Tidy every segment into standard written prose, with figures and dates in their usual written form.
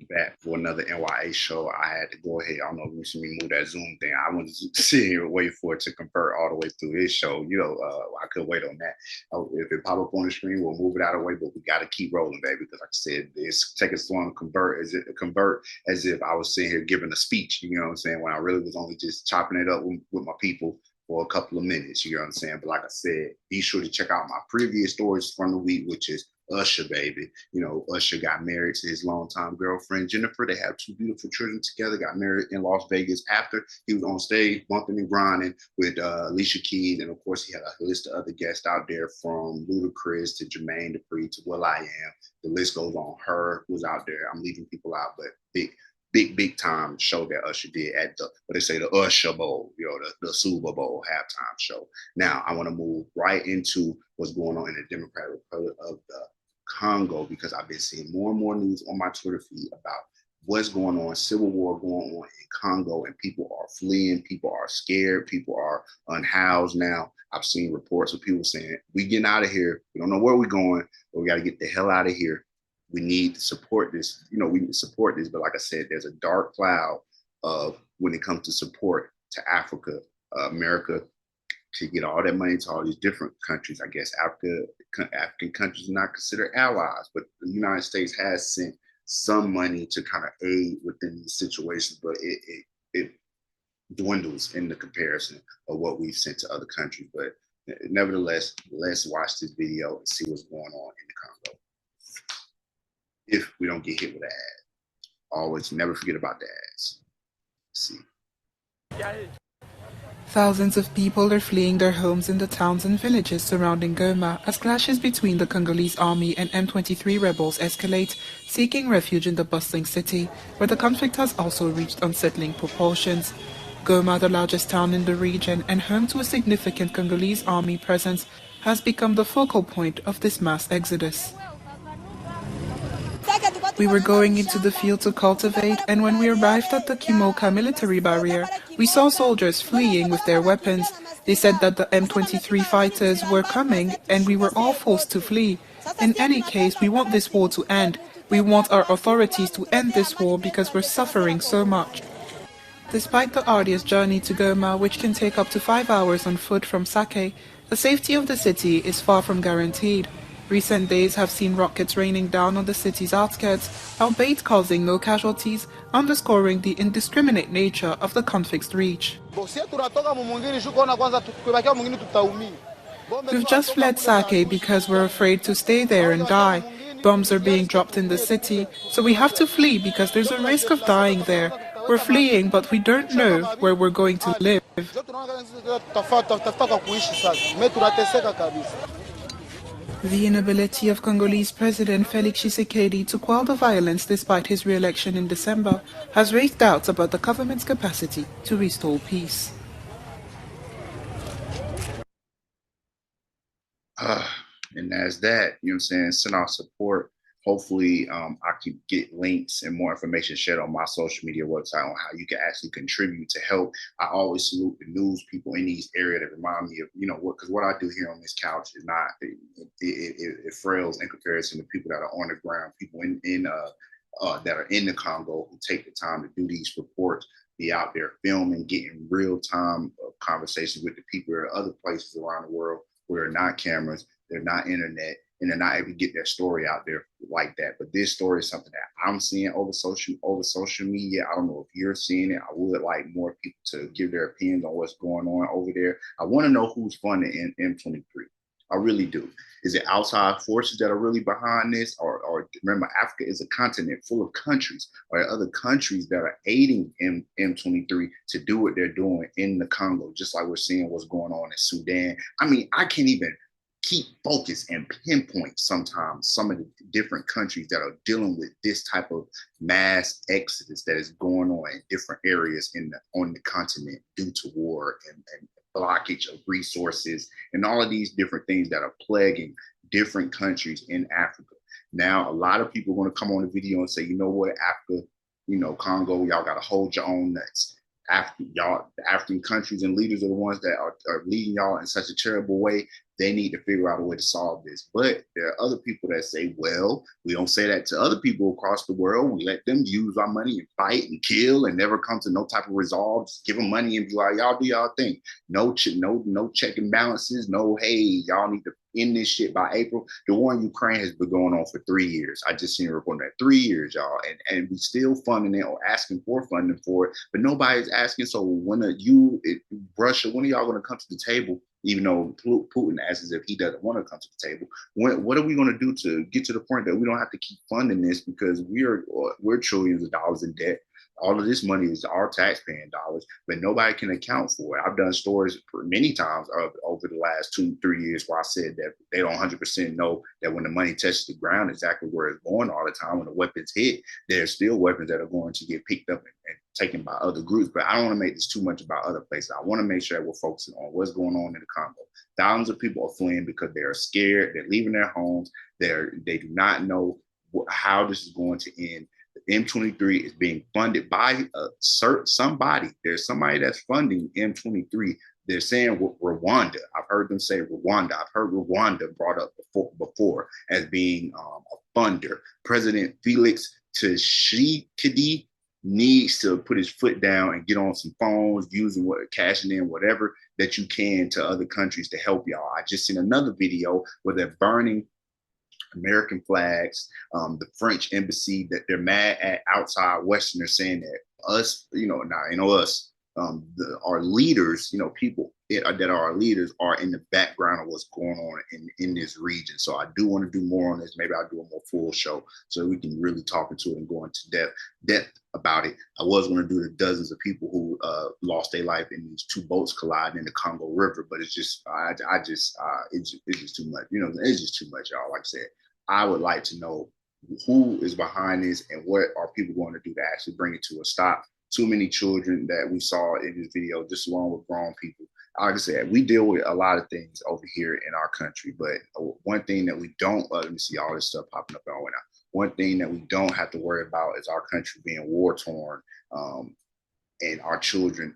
back for another N.y.a show. I had to go ahead. I don't know if you see me move that Zoom thing. I was sitting here waiting for it to convert all the way through this show. I could wait on that. If it pop up on the screen, we'll move it out of the way. But we got to keep rolling, baby, because like I said, it's taking so long to convert as if I was sitting here giving a speech. You know what I'm saying? When I really was only just chopping it up with my people for a couple of minutes. You know what I'm saying? But like I said, be sure to check out my previous stories from the week, which is Usher, baby. Usher got married to his longtime girlfriend, Jennifer. They have two beautiful children together, got married in Las Vegas after he was on stage bumping and grinding with Alicia Keys. And of course, he had a list of other guests out there from Ludacris to Jermaine Dupri to Will.i.am. The list goes on. Her was out there. I'm leaving people out, but big time show that Usher did at what they say, the Usher Bowl, the Super Bowl halftime show. Now I want to move right into what's going on in the Democratic Republic of the Congo, because I've been seeing more and more news on my Twitter feed about what's going on, civil war going on in Congo, and people are fleeing, people are scared, people are unhoused now. I've seen reports of people saying, we getting out of here. We don't know where we're going, but we got to get the hell out of here. We need to support this. We need to support this. But like I said, there's a dark cloud of when it comes to support to Africa, America, to get all that money to all these different countries. I guess African countries are not considered allies, but the United States has sent some money to kind of aid within these situations, but it dwindles in the comparison of what we've sent to other countries. But nevertheless, let's watch this video and see what's going on in the Congo. If we don't get hit with an ad. Always never forget about the ads. Let's see. Thousands of people are fleeing their homes in the towns and villages surrounding Goma as clashes between the Congolese army and M23 rebels escalate, seeking refuge in the bustling city, where the conflict has also reached unsettling proportions. Goma, the largest town in the region and home to a significant Congolese army presence, has become the focal point of this mass exodus. We were going into the field to cultivate, and when we arrived at the Kimoka military barrier, we saw soldiers fleeing with their weapons. They said that the M23 fighters were coming, and we were all forced to flee. In any case, we want this war to end. We want our authorities to end this war because we're suffering so much. Despite the arduous journey to Goma, which can take up to 5 hours on foot from Sake, the safety of the city is far from guaranteed. Recent days have seen rockets raining down on the city's outskirts, albeit causing no casualties, underscoring the indiscriminate nature of the conflict's reach. We've just fled Sake because we're afraid to stay there and die. Bombs are being dropped in the city, so we have to flee because there's a risk of dying there. We're fleeing, but we don't know where we're going to live. The inability of Congolese President Felix Tshisekedi to quell the violence despite his re-election in December has raised doubts about the government's capacity to restore peace. And as that, send our support. Hopefully, I can get links and more information shared on my social media website on how you can actually contribute to help. I always salute the news people in these areas that remind me of, because what I do here on this couch is not, it frails in comparison to people that are on the ground, people that are in the Congo who take the time to do these reports, be out there filming, getting real-time conversations with the people in other places around the world where they're not cameras, they're not internet, and they're not able to get their story out there like that. But this story is something that I'm seeing over social media. I don't know if you're seeing it. I would like more people to give their opinions on what's going on over there. I want to know who's funding M23. I really do. Is it outside forces that are really behind this? Or remember, Africa is a continent full of countries. Are there other countries that are aiding M23 to do what they're doing in the Congo, just like we're seeing what's going on in Sudan? I mean, I can't even keep focus and pinpoint sometimes some of the different countries that are dealing with this type of mass exodus that is going on in different areas on the continent due to war and blockage of resources and all of these different things that are plaguing different countries in Africa. Now, a lot of people are going to come on the video and say, you know what, Africa, Congo, y'all got to hold your own nuts. the African countries and leaders are the ones that are leading y'all in such a terrible way. They need to figure out a way to solve this. But there are other people that say, well, we don't say that to other people across the world. We let them use our money and fight and kill and never come to no type of resolve. Just give them money and be like, y'all do y'all thing. No check and balances. No, hey, y'all need to end this shit by April. The war in Ukraine has been going on for 3 years. I just seen a report that 3 years, y'all, and we still funding it or asking for funding for it, but nobody's asking. So when Russia, when are y'all going to come to the table? Even though Putin acts as if he doesn't want to come to the table, what are we going to do to get to the point that we don't have to keep funding this because we're trillions of dollars in debt? All of this money is our taxpaying dollars, but nobody can account for it. I've done stories many times over the last 2-3 years where I said that they don't 100% know that when the money touches the ground, exactly where it's going all the time. When the weapons hit, there's still weapons that are going to get picked up and taken by other groups. But I don't want to make this too much about other places. I want to make sure that we're focusing on what's going on in the Congo. Thousands of people are fleeing because they are scared. They're leaving their homes. They do not know how this is going to end. M23 is being funded by somebody. There's somebody that's funding M23. They're saying Rwanda. I've heard them say Rwanda. I've heard Rwanda brought up before as being a funder. President Felixtshisekedi needs to put his foot down and get on some phones, cashing in whatever that you can to other countries to help y'all. I just seen another video where they're burning American flags, the French embassy, that they're mad at outside Westerners, saying that us, our leaders, people that are our leaders are in the background of what's going on in this region. So I do want to do more on this. Maybe I'll do a more full show so we can really talk into it and go into depth about it. I was going to do the dozens of people who lost their life in these two boats colliding in the Congo River, but it's just, it's just too much. It's just too much, y'all. Like I said, I would like to know who is behind this and what are people going to do to actually bring it to a stop. Too many children that we saw in this video, just along with grown people. Like I said, we deal with a lot of things over here in our country, but one thing that we don't, let me see all this stuff popping up on now. One thing that we don't have to worry about is our country being war torn, and our children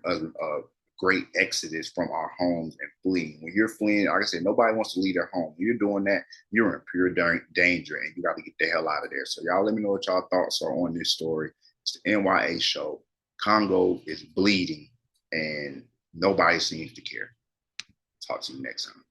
great exodus from our homes and fleeing. When you're fleeing, like I said, nobody wants to leave their home. When you're doing that, you're in pure danger and you got to get the hell out of there. So y'all let me know what y'all thoughts are on this story. It's the N.y.a show. Congo is bleeding and nobody seems to care. Talk to you next time.